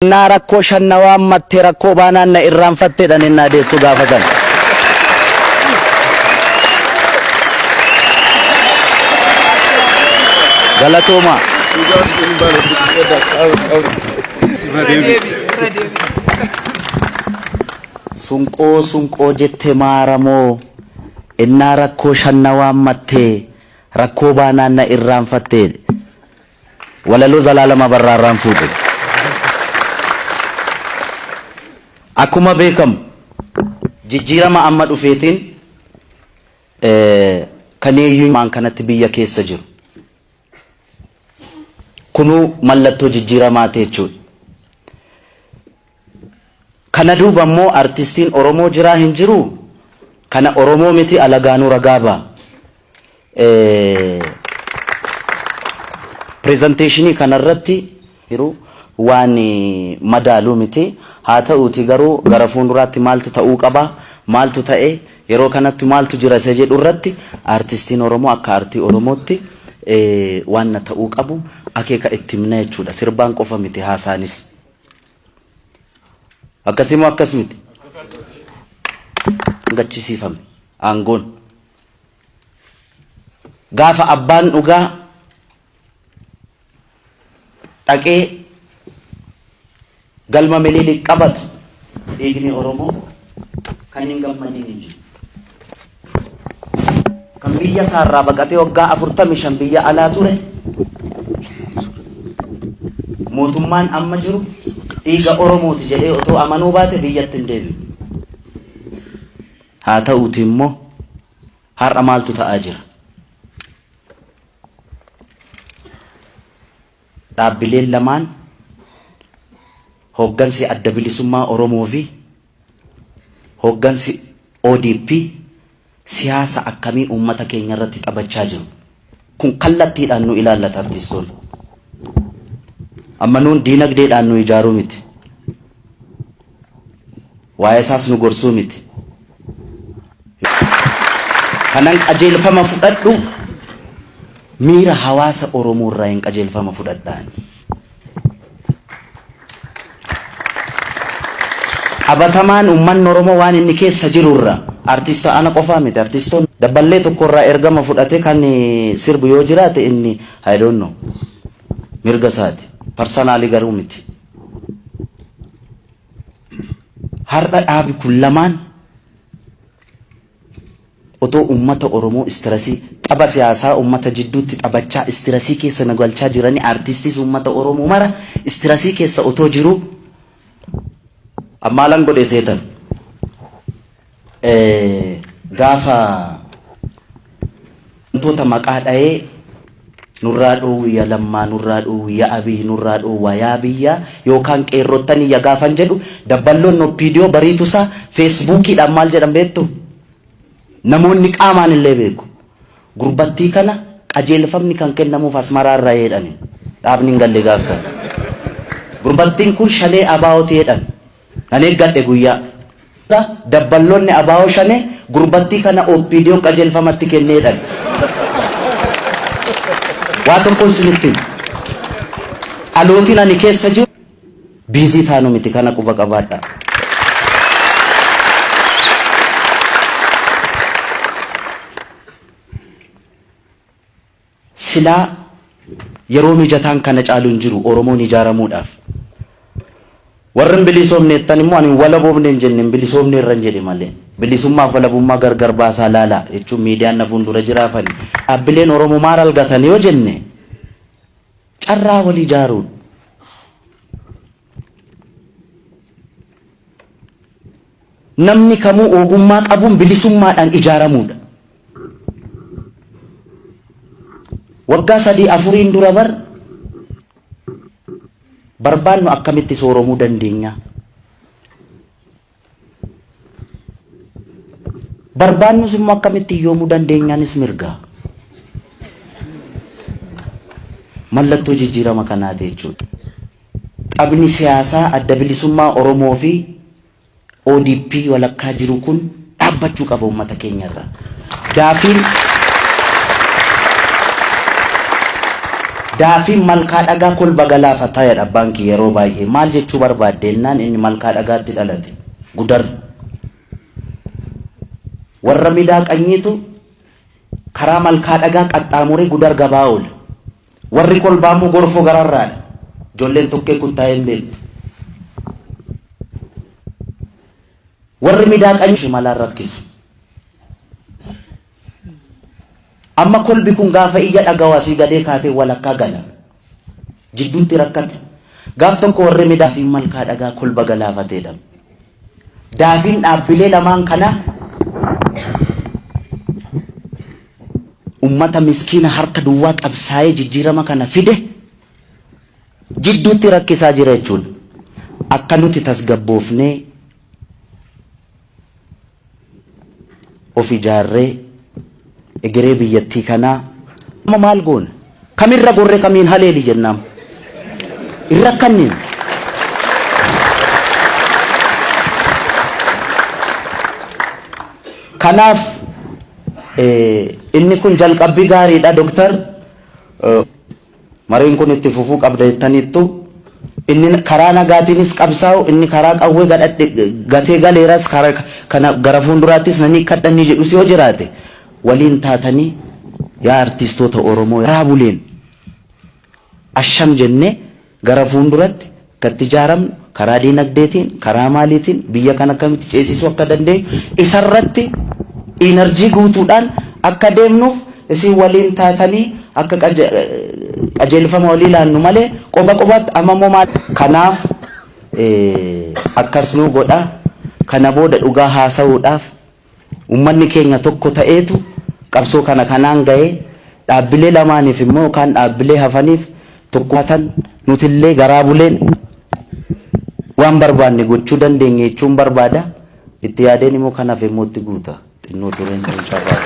Nara koshan nawam matera kobana na irram fatte dan inna desu gafatan. Galatoma. Sunqo jette maramo innara koshan nawam matte rakobana na irram fatte. Walalu zalalama barraram fude. Akuma bekam jijjiirama amma dhufeetiin kaneeyyuu maan kanatti biyya keessa jiru kunu mallattoo jijjiiramaa ta'e jechuudha. Kana duuba immoo artistiin Oromoo jiraa hin jiru kana Oromoo miti alagaanuu ragaa ba'a. Presenteeshinii kanarratti yeroo waan madaaluu miti haa ta'uuti garuu gara fuulduraatti maaltu ta'uu qaba maaltu ta'e yeroo kanatti maaltu jira isa jedhu irratti artistiin Oromoo akka artii Oromootti waan na ta'uu qabu akeeka itti himna jechuudha. Sirbaan qofa miti haasaanis akkasimoo akkas miti gachisiifame aangoon gaafa abbaan dhugaa dhaqee galma melili qabat dhiigni Oromoo kan hin gammadin hin jiru. Kan biyya isaarraa baqatee waggaa 45 biyya alaa ture mootummaan amma jiru dhiiga Oromooti jedhee otoo amanuu baate biyyatti hin deebi'u. Haa ta'uuti immoo har'a maaltu ta'aa jira? Dhaabbileen lamaan hoggansi adda bilisummaa Oromoo fi hoggansi ODP siyaasa akkamii uummata keenya irratti taphachaa jiru kun kallattiidhaan nu ilaallata artistoonni. Amma nuun diinagdeedhaan nu ijaaruu miti waa'ee isaas nu gorsuu miti. Kanan qajeelfama fudhadhu miira hawaasa Oromoo irraa hin qajeelfama fudhadhaan. Abatamaan ummanni Oromoo waan inni keessa jirurra artista ana qofaa miti artistoon daballee tokkorraa ergama fudhate kan sirbu yoo jiraate inni I don't know mirga isaati personally garuu miti. Har'a dhaabi kun lamaan otoo ummata Oromoo istirasii tapha siyaasaa ummata jidduutti taphachaa istirasii keessa nagalchaa jiranii artistis ummata Oromoo mara istirasii keessa otoo jiru ammalan godhe seetan gaafa wantoota maqaa dha'ee nurraa dhoowwiya lammaa nurraa dhoowwiya abii nurraa dhoowwa yaa biyya yookaan qeerrottanii ya gaafan jedhu dabballoon oppiidiyoo bariitusaa feesbuukiidhaan maal jedhan beektu namoonni qaamaan illee beeku gurbattii kana qajeelfamni kan kennamuuf asmaraarraa jedhani dhaabni hin galle gaafsan gurbattiin kun shalee abaa'ooti jedhan nane gadhe guyyaa dabballoonni abaa'oo shane gurbattii kana oppiidiyoon qajeelfamatti kenneedhan waa tokkoon sinitti alootiin ani keessa jiru biizii taanu miti kana quba qabaadha. Silaa yeroo mijataan kana caalu hin jiru Oromoon ijaaramuudhaaf. Warren bilisoomneettan immoo ani wala boobne hin jenne bilisoomne irra hin jedhe malee bilisummaaf walabummaa gargar baasaa laala jechuun miidiyaan na fuuldura jiraafani dhaabbileen Oromoo maal argatan yoo jenne carraa wal ijaaruun namni kamuu ogummaa qabuun bilisummaadhaan ijaaramuudha. Waggaa 3-4 dura barbaannu akkamitti sooromuu dandeenya? Barbaannus immoo akkamitti yoomuu dandeenyaanis mirga. Mallattoo jijjiirama kanaati jechuudha. Qabni siyaasaa adda bilisummaa Oromoo fi ODP walakkaa jiru kun dhaabbachuu qaba uummata keenyarra. Daafin malkaa dhagaa kolba galaafataa jedha abbaan kiyya yeroo baay'ee. Maal jechuu barbaaddennaan inni malkaa dhagaatti dhalate. Gudar. Warra miidhaqanyiitu karaa malkaa dhagaa qaxxaamuree gudar gabaa oola. Warri kolbaa immoo gorfoo gararraadha. Ijoolleen tokkee kun taa'ee hin beektu. Warri miidhaqanyiitu malaan rakkisu. Amma kolbi kun gaafa iyya dhagawaasii gadee kaatee walakkaa gala. Jidduutti rakkate. Gaaf tokko warri midhaafiin malkaa dhagaa kolba galaafateedha. Daafiin dhaabbilee lamaan kana ummata miskiina harka duwwaa qabsaa'ee jijjiirama kana fide jidduutti rakkisaa jira jechuudha. Akka nuti tasgabboofnee of ijaarree egeree biyyattii kanaa maal goona? Kamirra gorre kamiin haleeli jennaan? Irra kanniin. Kanaaf inni kun jalqabbii gaariidha doktar. Mariin kun itti fufuu qabda jettaniittu inni karaa nagaatiinis qabsaa'u inni karaa qawwee gatee galeeras kana gara fuulduraattis nani kadhanii jedhus yoo jiraate waliin taatanii yaa artistoota Oromoo raabuleen asham jenne gara fuulduratti gatti ijaaramnu karaa diinagdeetiin karaa maaliitiin biyya kana akkamitti ceesisuu akka dandeenyu isarratti enerjii guutuudhaan akka deemnuuf isin waliin taatanii akka qajeelfama walii laannu malee qoba qobaatti ammoo maal kanaaf akkas nu godha. Kana booda dhugaa haasa'uudhaaf ummanni keenya tokko ta'eetu qabsoo kana kanaan ga'ee dhaabbilee lamaaniif immoo kan dhaabbilee hafaniif tokkotan nutillee garaa buleen waan barbaanne gochuu dandeenya jechuun barbaada. Itti yaadeen immoo kanaaf immoo itti guuta xinnoo tureen kan carraa.